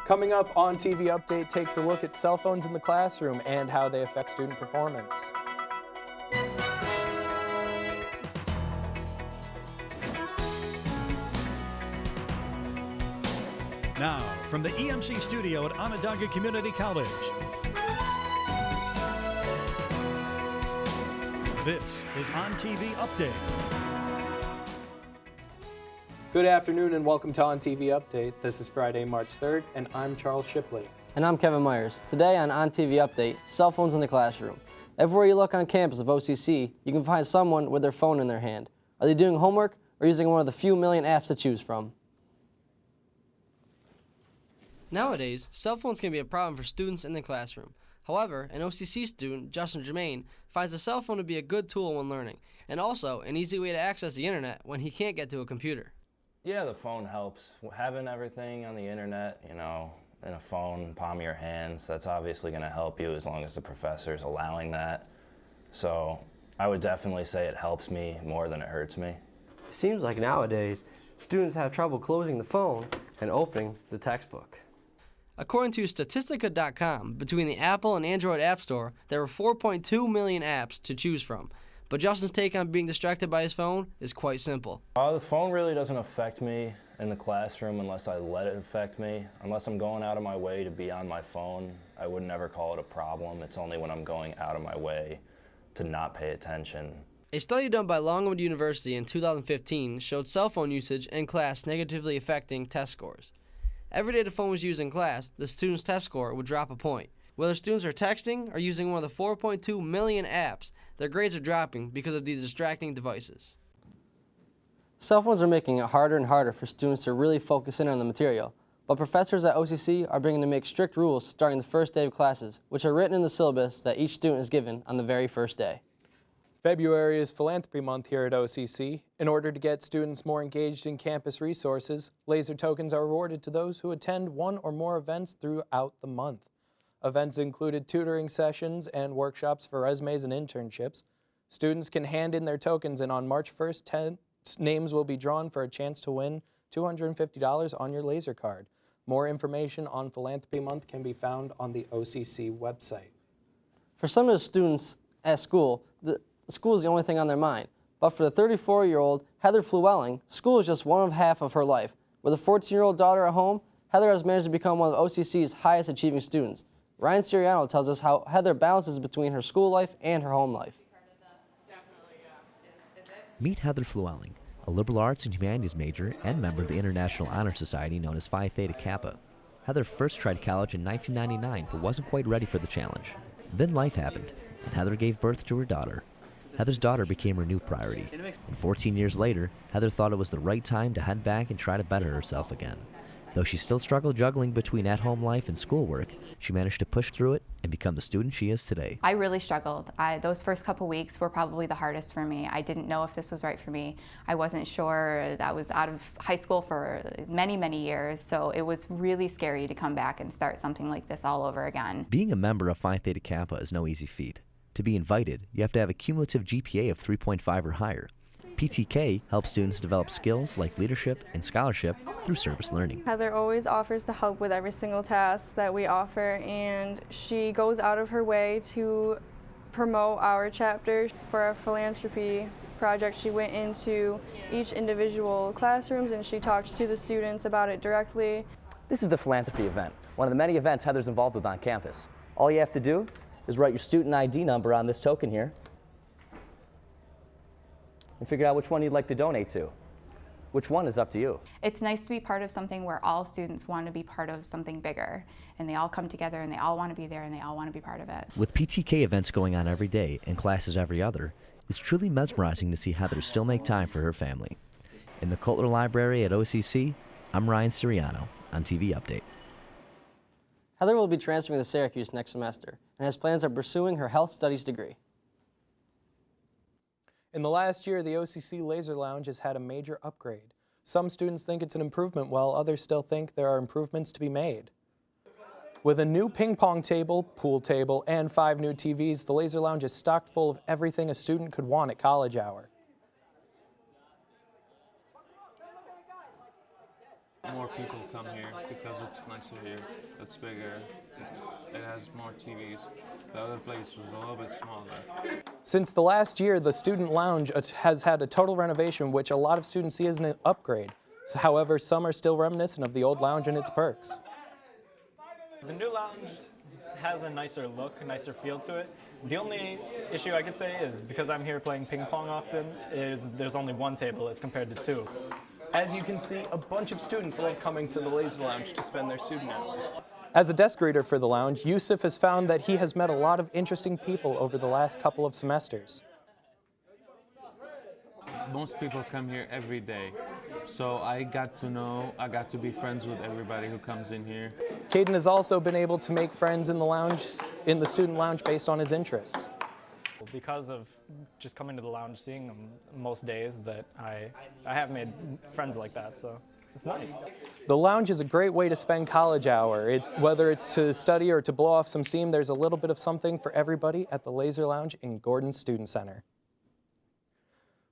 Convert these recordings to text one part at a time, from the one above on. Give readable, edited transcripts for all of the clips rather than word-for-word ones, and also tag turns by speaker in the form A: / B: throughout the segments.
A: Coming up on TV Update takes a look at cell phones in the classroom and how they affect student performance.
B: Now, from the EMC studio at Onondaga Community College, this is ONTV Update.
A: Good afternoon and welcome to On TV Update. This is Friday, March 3rd, and I'm Charles Shipley.
C: And I'm Kevin Myers. Today on TV Update, cell phones in the classroom. Everywhere you look on campus of OCC, you can find someone with their phone in their hand. Are they doing homework or using one of the few million apps to choose from? Nowadays, cell phones can be a problem for students in the classroom. However, an OCC student, Justin Germain, finds a cell phone to be a good tool when learning, and also an easy way to access the internet when he can't get to a computer.
D: Yeah, the phone helps. Having everything on the internet, in a phone, palm of your hands, that's obviously going to help you as long as the professor's allowing that. So I would definitely say it helps me more than it hurts me.
E: It seems like nowadays, students have trouble closing the phone and opening the textbook.
C: According to Statistica.com, between the Apple and Android App Store, there are 4.2 million apps to choose from. But Justin's take on being distracted by his phone is quite simple.
D: The phone really doesn't affect me in the classroom unless I let it affect me. Unless I'm going out of my way to be on my phone, I would never call it a problem. It's only when I'm going out of my way to not pay attention.
C: A study done by Longwood University in 2015 showed cell phone usage in class negatively affecting test scores. Every day the phone was used in class, the student's test score would drop a point. Whether students are texting or using one of the 4.2 million apps, their grades are dropping because of these distracting devices. Cell phones are making it harder and harder for students to really focus in on the material, but professors at OCC are beginning to make strict rules starting the first day of classes, which are written in the syllabus that each student is given on the very first day.
A: February is Philanthropy Month here at OCC. In order to get students more engaged in campus resources, laser tokens are awarded to those who attend one or more events throughout the month. Events included tutoring sessions and workshops for resumes and internships. Students can hand in their tokens, and on March 1st, 10 names will be drawn for a chance to win $250 on your laser card. More information on Philanthropy Month can be found on the OCC website.
C: For some of the students at school, school is the only thing on their mind. But for the 34-year-old Heather Flewelling, school is just one of half of her life. With a 14-year-old daughter at home, Heather has managed to become one of OCC's highest achieving students. Ryan Siriano tells us how Heather balances between her school life and her home life.
F: Meet Heather Flewelling, a liberal arts and humanities major and member of the International Honor Society known as Phi Theta Kappa. Heather first tried college in 1999 but wasn't quite ready for the challenge. Then life happened, and Heather gave birth to her daughter. Heather's daughter became her new priority, and 14 years later, Heather thought it was the right time to head back and try to better herself again. Though she still struggled juggling between at-home life and schoolwork, she managed to push through it and become the student she is today.
G: I really struggled. Those first couple weeks were probably the hardest for me. I didn't know if this was right for me. I wasn't sure. I was out of high school for many, many years, so it was really scary to come back and start something like this all over again.
F: Being a member of Phi Theta Kappa is no easy feat. To be invited, you have to have a cumulative GPA of 3.5 or higher. PTK helps students develop skills like leadership and scholarship through service learning.
H: Heather always offers to help with every single task that we offer, and she goes out of her way to promote our chapters for our philanthropy project. She went into each individual classrooms and she talked to the students about it directly.
I: This is the philanthropy event, one of the many events Heather's involved with on campus. All you have to do is write your student ID number on this token here and figure out which one you'd like to donate to. Which one is up to you.
G: It's nice to be part of something where all students want to be part of something bigger, and they all come together and they all want to be there and they all want to be part of it.
F: With PTK events going on every day and classes every other, it's truly mesmerizing to see Heather still make time for her family. In the Kotler Library at OCC, I'm Ryan Siriano on TV Update.
C: Heather will be transferring to Syracuse next semester and has plans of pursuing her health studies degree.
A: In the last year, the OCC Laser Lounge has had a major upgrade. Some students think it's an improvement, while others still think there are improvements to be made. With a new ping pong table, pool table, and 5 new TVs, the Laser Lounge is stocked full of everything a student could want at college hour.
J: More people come here because it's nicer here. It's bigger. It has more TVs. The other place was a little bit smaller.
A: Since the last year, the student lounge has had a total renovation, which a lot of students see as an upgrade. So, however, some are still reminiscent of the old lounge and its perks.
K: The new lounge has a nicer look, a nicer feel to it. The only issue I could say is because I'm here playing ping pong often, is there's only one table as compared to two.
L: As you can see, a bunch of students love coming to the Laser Lounge to spend their student hour.
A: As a desk reader for the lounge, Yusuf has found that he has met a lot of interesting people over the last couple of semesters.
J: Most people come here every day. So I got to be friends with everybody who comes in here.
A: Caden has also been able to make friends in the student lounge based on his interests.
K: Because of just coming to the lounge, seeing them most days, that I have made friends like that, so it's nice.
A: The lounge is a great way to spend college hour. Whether it's to study or to blow off some steam, there's a little bit of something for everybody at the Laser Lounge in Gordon Student Center.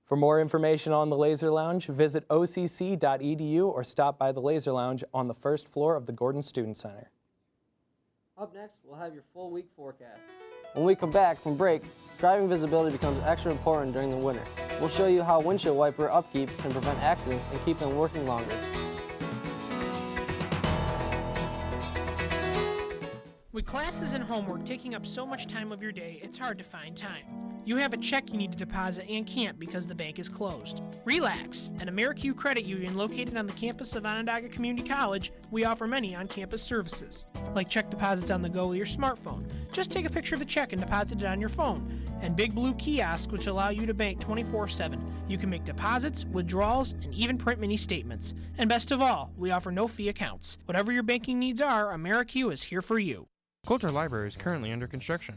A: For more information on the Laser Lounge, visit occ.edu or stop by the Laser Lounge on the first floor of the Gordon Student Center.
C: Up next, we'll have your full week forecast. When we come back from break, driving visibility becomes extra important during the winter. We'll show you how windshield wiper upkeep can prevent accidents and keep them working longer.
M: With classes and homework taking up so much time of your day, it's hard to find time. You have a check you need to deposit and can't because the bank is closed. Relax. At AmeriQ Credit Union, located on the campus of Onondaga Community College, we offer many on-campus services, like check deposits on the go with your smartphone. Just take a picture of the check and deposit it on your phone. And Big Blue kiosks, which allow you to bank 24/7. You can make deposits, withdrawals, and even print mini statements. And best of all, we offer no-fee accounts. Whatever your banking needs are, AmeriQ is here for you.
N: Coulter Library is currently under construction.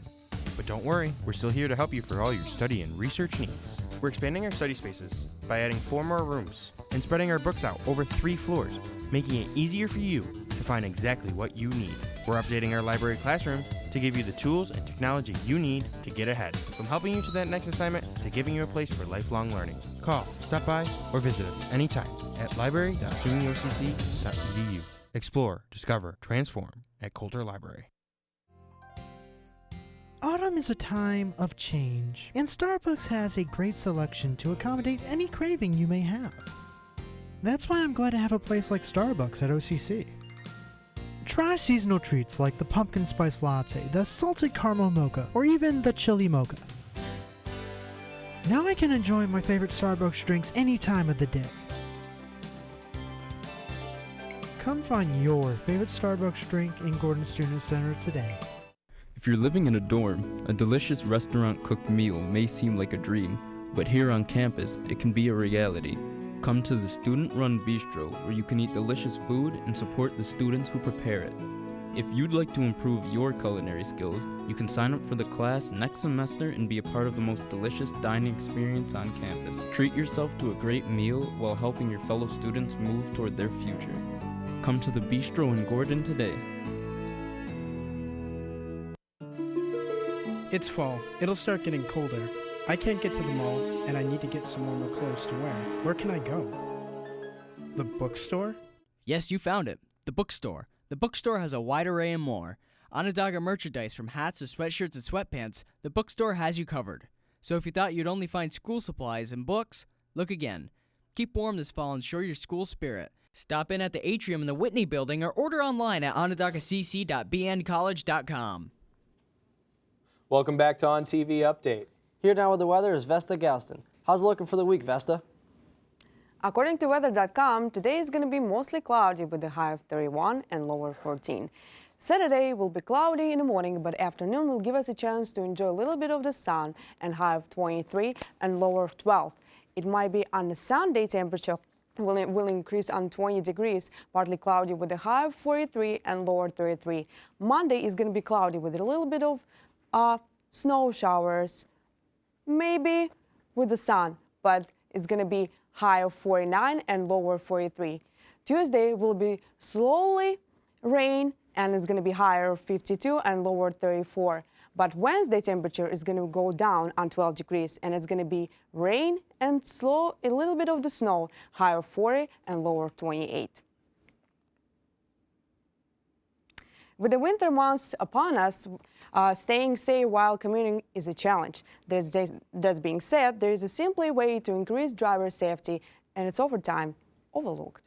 N: But don't worry, we're still here to help you for all your study and research needs. We're expanding our study spaces by adding 4 more rooms and spreading our books out over 3 floors, making it easier for you to find exactly what you need. We're updating our library classroom to give you the tools and technology you need to get ahead, from helping you to that next assignment to giving you a place for lifelong learning. Call, stop by, or visit us anytime at library.sunyocc.edu. Explore, discover, transform at Coulter Library.
O: Autumn is a time of change, and Starbucks has a great selection to accommodate any craving you may have. That's why I'm glad to have a place like Starbucks at OCC. Try seasonal treats like the pumpkin spice latte, the salted caramel mocha, or even the chili mocha. Now I can enjoy my favorite Starbucks drinks any time of the day. Come find your favorite Starbucks drink in Gordon Student Center today.
P: If you're living in a dorm, a delicious restaurant-cooked meal may seem like a dream, but here on campus, it can be a reality. Come to the student-run bistro, where you can eat delicious food and support the students who prepare it. If you'd like to improve your culinary skills, you can sign up for the class next semester and be a part of the most delicious dining experience on campus. Treat yourself to a great meal while helping your fellow students move toward their future. Come to the bistro in Gordon today.
Q: It's fall. It'll start getting colder. I can't get to the mall, and I need to get some warmer clothes to wear. Where can I go? The bookstore?
R: Yes, you found it. The bookstore. The bookstore has a wide array and more. Onondaga merchandise from hats to sweatshirts and sweatpants, the bookstore has you covered. So if you thought you'd only find school supplies and books, look again. Keep warm this fall and show your school spirit. Stop in at the atrium in the Whitney building or order online at onondagacc.bncollege.com.
A: Welcome back to On TV Update.
C: Here now with the weather is Vesta Galston. How's it looking for the week, Vesta?
S: According to weather.com, today is going to be mostly cloudy with a high of 31 and lower 14. Saturday will be cloudy in the morning, but afternoon will give us a chance to enjoy a little bit of the sun and high of 23 and lower of 12. It might be on the Sunday temperature will increase on 20 degrees, partly cloudy with a high of 43 and lower 33. Monday is going to be cloudy with a little bit of snow showers, maybe with the sun, but it's going to be high of 49 and lower 43. Tuesday will be slowly rain and it's going to be higher 52 and lower 34. But Wednesday temperature is going to go down on 12 degrees and it's going to be rain and a little bit of the snow, higher 40 and lower 28. With the winter months upon us, staying safe while commuting is a challenge. That being said, there is a simple way to increase driver safety, and it's overtime overlooked.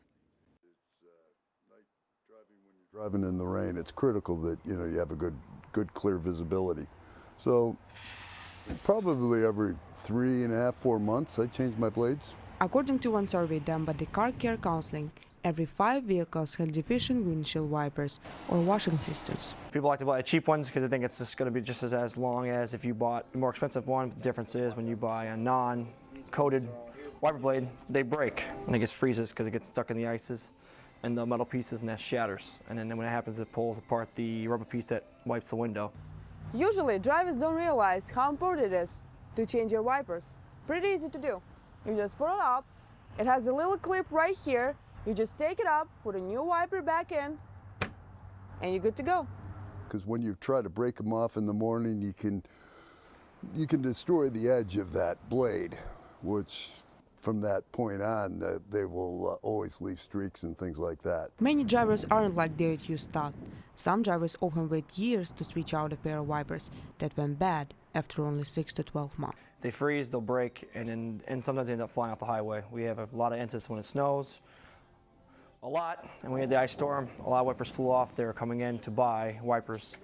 T: Driving in the rain, it's critical that you have a good clear visibility. So probably every 3.5, 4 months I change my blades.
S: According to one survey done by the Car Care Counseling, every 5 vehicles have deficient windshield wipers or washing systems.
U: People like to buy cheap ones because they think it's just going to be just as long as if you bought a more expensive one. The difference is when you buy a non-coated wiper blade, they break and it gets freezes because it gets stuck in the ices and the metal pieces, and that shatters. And then when it happens, it pulls apart the rubber piece that wipes the window.
S: Usually, drivers don't realize how important it is to change your wipers. Pretty easy to do. You just put it up. It has a little clip right here. You just take it up, put a new wiper back in, and you're good to go.
T: Because when you try to break them off in the morning, you can destroy the edge of that blade, which from that point on, they will always leave streaks and things like that.
S: Many drivers aren't like David Hughes thought. Some drivers often wait years to switch out a pair of wipers that went bad after only 6 to 12 months.
U: They freeze, they'll break, and sometimes they end up flying off the highway. We have a lot of instances when it snows, a lot, and we had the ice storm. A lot of wipers flew off. They were coming in to buy wipers.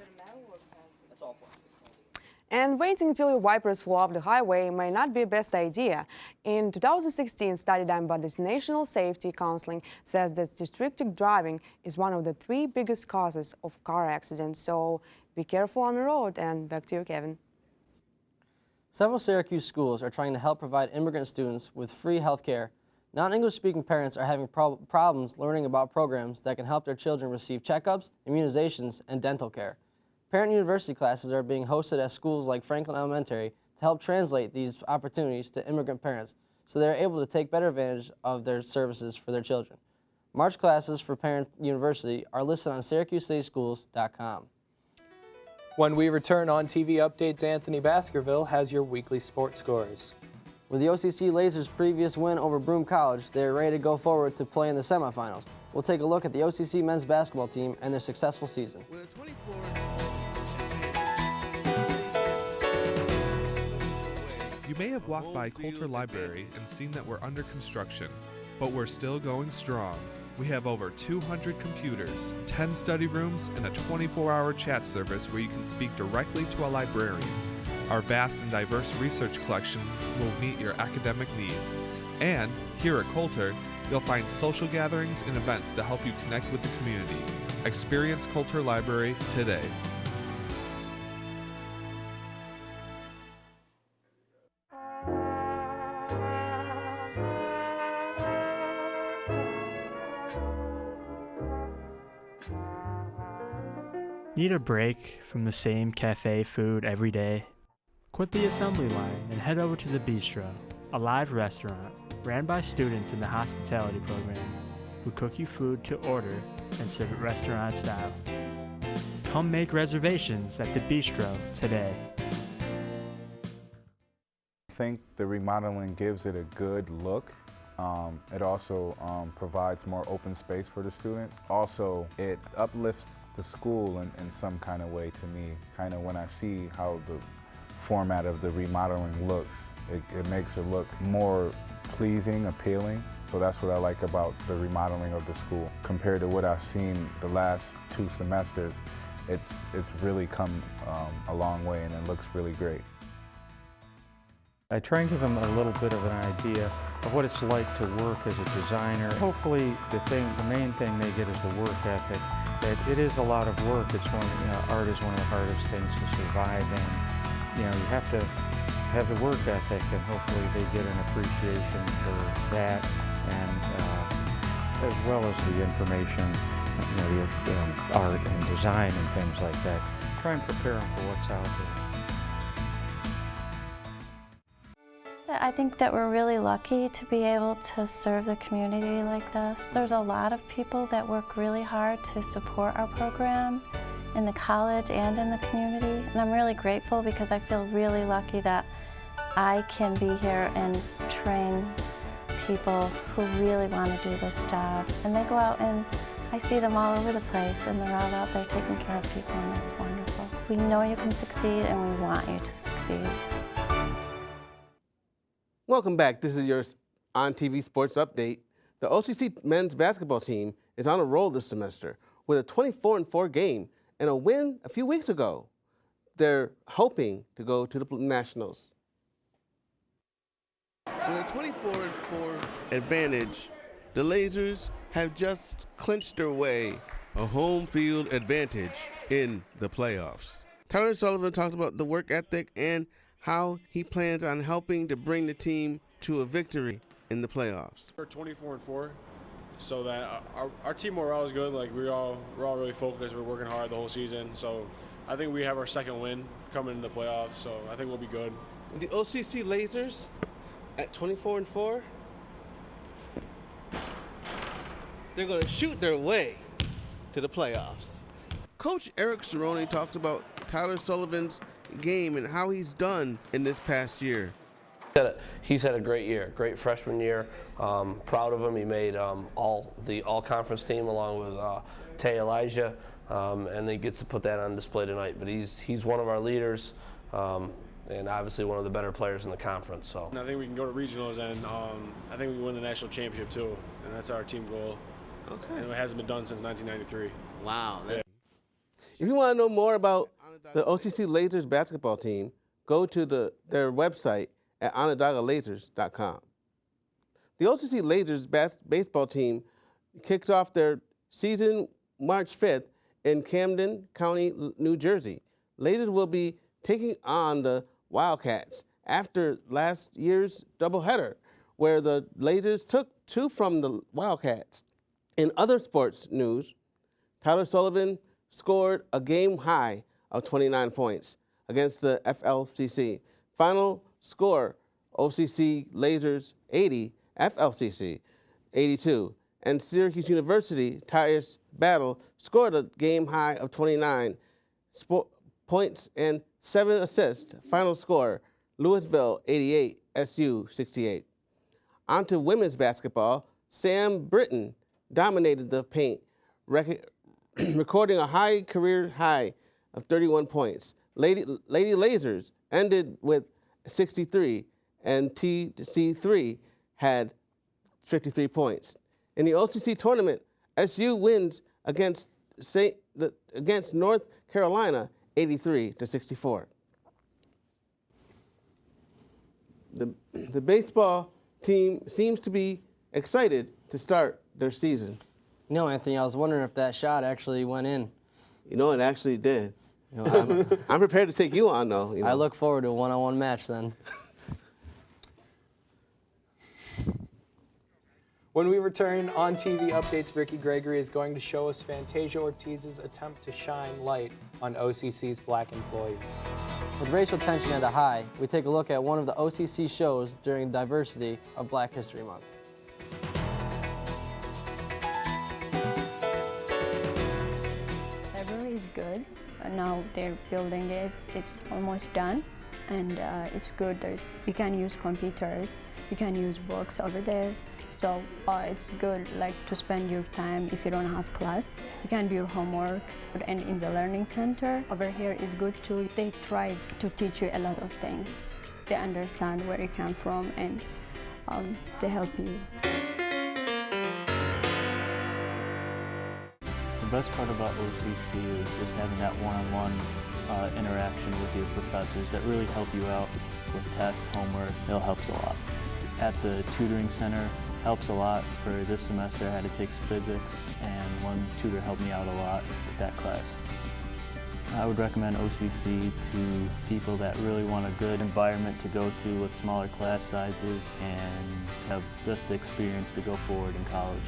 S: And waiting until your wipers fall off the highway may not be the best idea. In 2016, a study done by the National Safety Counseling says that distracted driving is one of the 3 biggest causes of car accidents. So be careful on the road. And back to you, Kevin.
C: Several Syracuse schools are trying to help provide immigrant students with free health care. Non-English-speaking parents are having problems learning about programs that can help their children receive checkups, immunizations, and dental care. Parent university classes are being hosted at schools like Franklin Elementary to help translate these opportunities to immigrant parents so they are able to take better advantage of their services for their children. March classes for Parent University are listed on SyracuseCitySchools.com.
A: When we return on TV Updates, Anthony Baskerville has your weekly sports scores.
C: With the OCC Lasers' previous win over Broome College, they are ready to go forward to play in the semifinals. We'll take a look at the OCC men's basketball team and their successful season.
V: You may have walked by Coulter Library and seen that we're under construction, but we're still going strong. We have over 200 computers, 10 study rooms, and a 24-hour chat service where you can speak directly to a librarian. Our vast and diverse research collection will meet your academic needs. And here at Coulter, you'll find social gatherings and events to help you connect with the community. Experience Coulter Library today.
W: Need a break from the same cafe food every day? Quit the assembly line and head over to the Bistro, a live restaurant ran by students in the hospitality program who cook you food to order and serve it restaurant style. Come make reservations at the Bistro today.
X: I think the remodeling gives it a good look. It also provides more open space for the students. Also, it uplifts the school in some kind of way to me. Kind of when I see how the format of the remodeling looks, it makes it look more pleasing, appealing. So that's what I like about the remodeling of the school. Compared to what I've seen the last 2 semesters, it's really come a long way and it looks really great.
Y: I try and give them a little bit of an idea of what it's like to work as a designer. Hopefully the main thing they get is the work ethic. That it is a lot of work. It's art is one of the hardest things to survive in. You have to have the work ethic, and hopefully they get an appreciation for that, and as well as the information, the art and design and things like that. Try and prepare them for what's out there.
Z: I think that we're really lucky to be able to serve the community like this. There's a lot of people that work really hard to support our program in the college and in the community, and I'm really grateful because I feel really lucky that I can be here and train people who really want to do this job, and they go out and I see them all over the place, and they're all out there taking care of people, and that's wonderful. We know you can succeed, and we want you to succeed.
B: Welcome back. This is your ONTV Sports Update. The OCC men's basketball team is on a roll this semester with a 24-4 game and a win a few weeks ago. They're hoping to go to the Nationals. With a 24-4 advantage, the Lasers have just clinched their way a home field advantage in the playoffs. Tyler Sullivan talked about the work ethic and how he plans on helping to bring the team to a victory in the playoffs.
D: We're 24-4, so that our team morale is good. Like we're all really focused. We're working hard the whole season. So I think we have our second win coming in the playoffs. So I think we'll be good.
B: The OCC Lasers at 24-4, they're going to shoot their way to the playoffs. Coach Eric Cerrone talks about Tyler Sullivan's game and how he's done in this past year.
E: He's had a great year, great freshman year. Proud of him. He made the all-conference team along with Tay Elijah, and he gets to put that on display tonight. But he's one of our leaders, and obviously one of the better players in the conference. So
D: I think we can go to regionals, and I think we can win the national championship too, and that's our team goal.
B: Okay.
D: And it hasn't been done since 1993.
B: Wow.
D: Yeah.
B: If you want to know more about the OCC Lasers basketball team, go to their website at onondagalasers.com. The OCC Lasers baseball team kicks off their season March 5th in Camden County, New Jersey. Lasers will be taking on the Wildcats after last year's doubleheader, where the Lasers took 2 from the Wildcats. In other sports news, Tyler Sullivan scored a game high of 29 points against the FLCC. Final score, OCC Lasers 80, FLCC 82. And Syracuse University, Tyus Battle, scored a game high of 29 points and 7 assists. Final score, Louisville 88, SU 68. On to women's basketball. Sam Britton dominated the paint, recording a high career high of 31 points. Lady Lasers ended with 63, and TC3 had 53 points. In the OCC tournament, SU wins against North Carolina 83-64. The baseball team seems to be excited to start their season.
C: You know, Anthony, I was wondering if that shot actually went in.
B: You know, it actually did. You know, I'm prepared to take you on, though. You know.
C: I look forward to a one-on-one match then.
A: When we return, ONTV Updates, Ricky Gregory is going to show us Fantasia Ortiz's attempt to shine light on OCC's black employees.
C: With racial tension at a high, we take a look at one of the OCC shows during Diversity of Black History Month.
G: Library is good. Now they're building it. It's almost done, and it's good. You can use computers. You can use books over there. So it's good, like, to spend your time if you don't have class. You can do your homework. And in the learning center over here is good too. They try to teach you a lot of things. They understand where you come from, and they help you.
H: The best part about OCC is just having that one-on-one interaction with your professors that really help you out with tests, homework. It helps a lot. At the tutoring center, helps a lot. For this semester, I had to take physics, and one tutor helped me out a lot with that class. I would recommend OCC to people that really want a good environment to go to with smaller class sizes and have just the experience to go forward in college.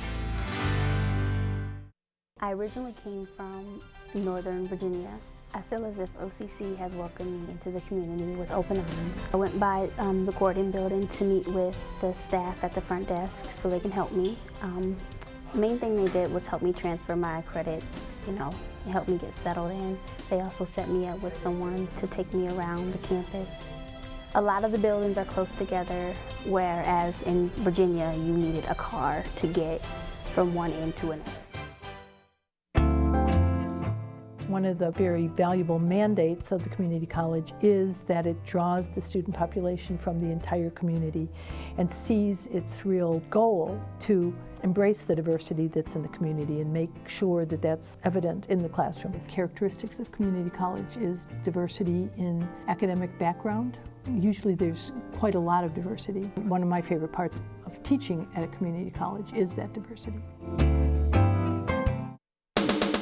I: I originally came from Northern Virginia. I feel as if OCC has welcomed me into the community with open arms. I went by the Gordon building to meet with the staff at the front desk so they can help me. The main thing they did was help me transfer my credits, you know, and help me get settled in. They also set me up with someone to take me around the campus. A lot of the buildings are close together, whereas in Virginia you needed a car to get from one end to another.
F: One of the very valuable mandates of the community college is that it draws the student population from the entire community and sees its real goal to embrace the diversity that's in the community and make sure that that's evident in the classroom. The characteristics of community college is diversity in academic background. Usually there's quite a lot of diversity. One of my favorite parts of teaching at a community college is that diversity.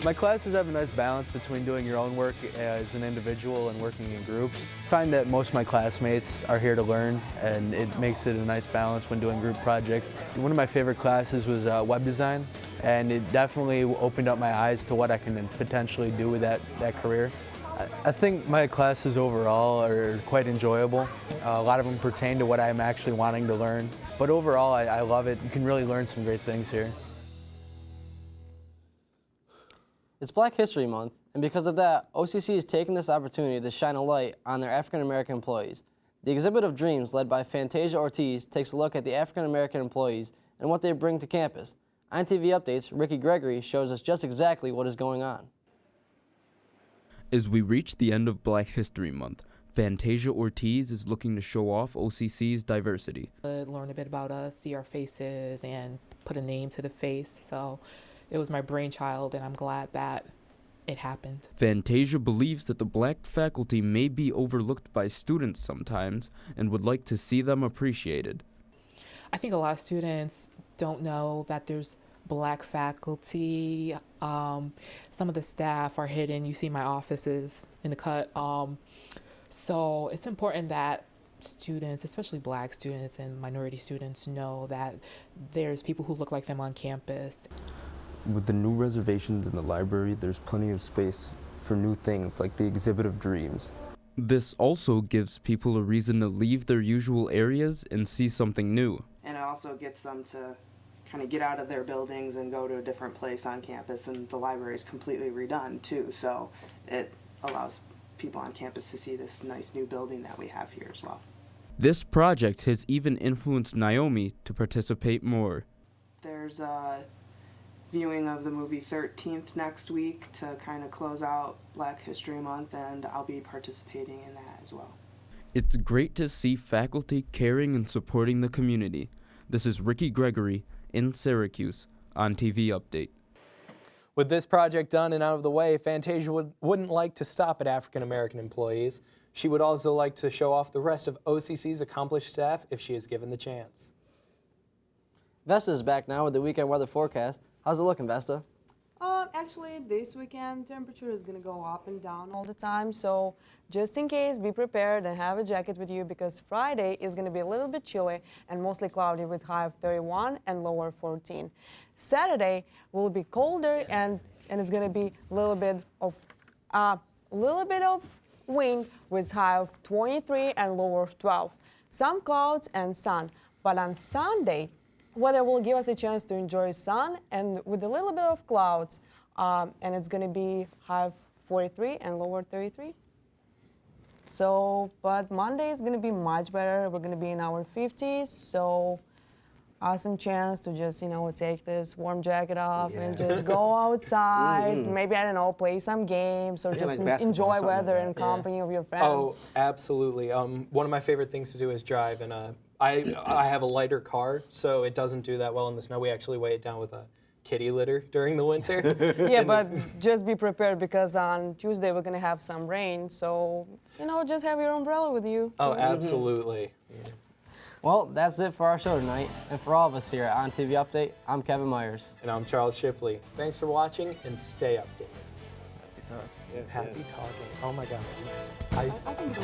J: My classes have a nice balance between doing your own work as an individual and working in groups. I find that most of my classmates are here to learn, and it makes it a nice balance when doing group projects. One of my favorite classes was web design, and it definitely opened up my eyes to what I can potentially do with that career. I think my classes overall are quite enjoyable. A lot of them pertain to what I'm actually wanting to learn, but overall I love it. You can really learn some great things here.
C: It's Black History Month, and because of that, OCC is taking this opportunity to shine a light on their African American employees. The Exhibit of Dreams, led by Fantasia Ortiz, takes a look at the African American employees and what they bring to campus. ONTV Updates' Ricky Gregory shows us just exactly what is going on.
P: As we reach the end of Black History Month, Fantasia Ortiz is looking to show off OCC's diversity.
K: Learn a bit about us, see our faces, and put a name to the face. So it was my brainchild, and I'm glad that it happened.
P: Fantasia believes that the black faculty may be overlooked by students sometimes and would like to see them appreciated.
K: I think a lot of students don't know that there's black faculty. Some of the staff are hidden. You see my offices in the cut. So it's important that students, especially black students and minority students, know that there's people who look like them on campus.
P: With the new reservations in the library, there's plenty of space for new things like the Exhibit of Dreams. This also gives people a reason to leave their usual areas and see something new.
L: And it also gets them to kind of get out of their buildings and go to a different place on campus, and the library is completely redone too, so it allows people on campus to see this nice new building that we have here as well.
P: This project has even influenced Naomi to participate more.
L: There's a viewing of the movie 13th next week to kind of close out Black History Month, and I'll be participating in that as well.
P: It's great to see faculty caring and supporting the community. This is Ricky Gregory in Syracuse, ONTV Update.
A: With this project done and out of the way, Fantasia wouldn't like to stop at African American employees. She would also like to show off the rest of OCC's accomplished staff if she is given the chance.
C: Vesta is back now with the weekend weather forecast. How's it looking, Vesta?
S: Actually, this weekend temperature is going to go up and down all the time, so just in case, be prepared and have a jacket with you, because Friday is going to be a little bit chilly and mostly cloudy with high of 31 and lower 14. Saturday will be colder and it's going to be a little bit of wind with high of 23 and lower of 12. Some clouds and sun, but on Sunday, weather will give us a chance to enjoy sun and with a little bit of clouds, and it's going to be high of 43 and lower 33. So, but Monday is going to be much better. We're going to be in our 50s, so awesome chance to just, take this warm jacket off and just go outside. Maybe, I don't know, play some games or just
B: like
S: enjoy weather and company of your friends.
A: Oh, absolutely. One of my favorite things to do is drive, and I have a lighter car, so it doesn't do that well in the snow. We actually weigh it down with a kitty litter during the winter.
S: Yeah, but just be prepared, because on Tuesday we're going to have some rain, so, just have your umbrella with you.
A: Oh, absolutely. Yeah.
C: Well, that's it for our show tonight. And for all of us here at ONTV Update, I'm Kevin Myers.
A: And I'm Charles Shipley. Thanks for watching, and stay updated. Happy talking. Oh my God. I think